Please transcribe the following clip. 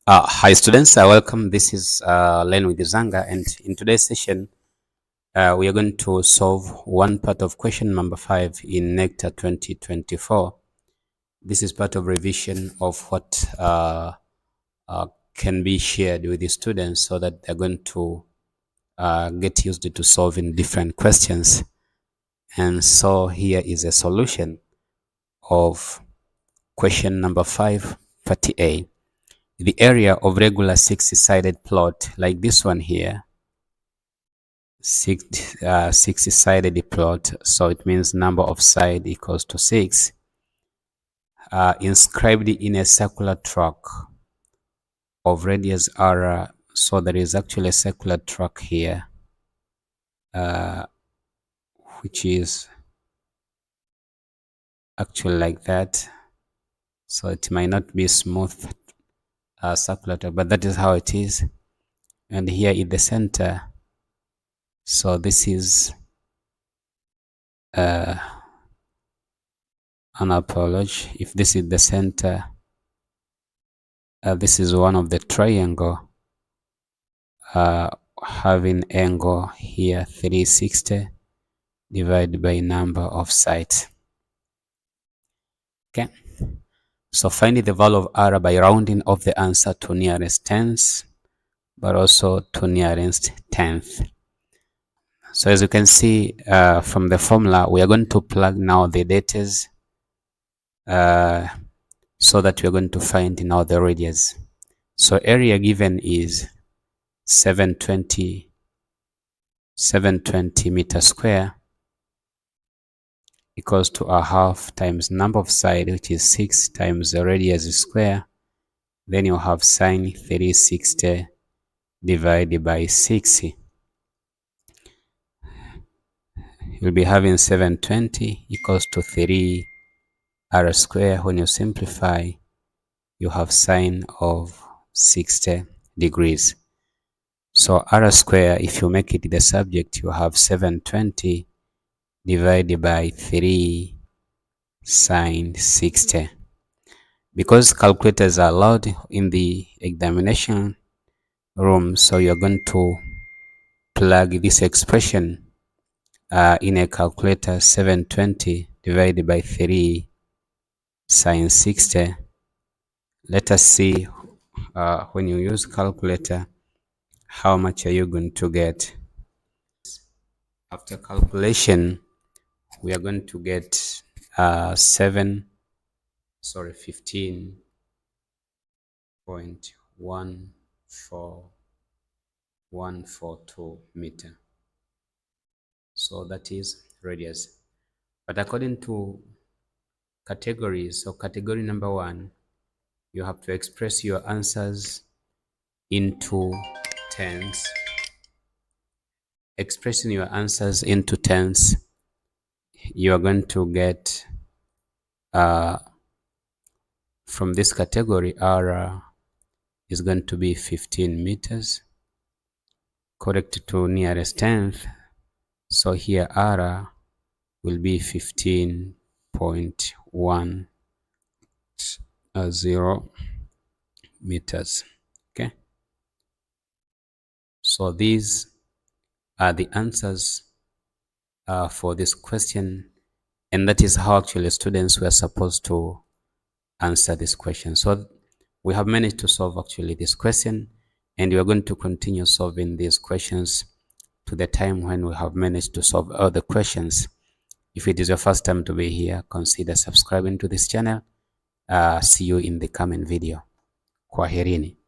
Hi students, welcome. This is Len with Zanga, and in today's session we are going to solve one part of question number 5 in Necta 2024. This is part of revision of what can be shared with the students so that they're going to get used to solving different questions. And so here is a solution of question number 5, part A. The area of regular six-sided plot like this one here, six-sided plot, so it means number of side equals to 6, inscribed in a circular track of radius r. So there is actually a circular track here, which is actually like that. So it might not be smooth circular track, but that is how it is. And here in the center, so this is an apology. If this is the center, this is one of the triangle having angle here 360 divided by number of sides. Okay, so find the value of r by rounding off the answer to nearest tens, but also to nearest tenth. So as you can see from the formula, we are going to plug now the data so that we are going to find now the radius. So area given is 720 meters square equals to a half times number of side, which is 6 times the radius square. Then you have sine 360 divided by 6. You'll be having 720 equals to 3 r square. When you simplify, you have sine of 60 degrees. So r square, if you make it the subject, you have 720 divided by 3 sine 60. Because calculators are allowed in the examination room, so you're going to plug this expression in a calculator. 720 divided by 3 sine 60. Let us see when you use calculator how much are you going to get. After calculation, we are going to get 15.14142 meter. So that is radius. But according to categories, so category number 1, you have to express your answers into tens. Expressing your answers into tens, you are going to get from this category, r is going to be 15 meters, correct to nearest tenth. So here r will be 15.10 meters. Okay, so these are the answers for this question, and that is how actually students were supposed to answer this question. So we have managed to solve actually this question, and we are going to continue solving these questions to the time when we have managed to solve all the questions. If it is your first time to be here, consider subscribing to this channel. See you in the coming video. Kwaherini.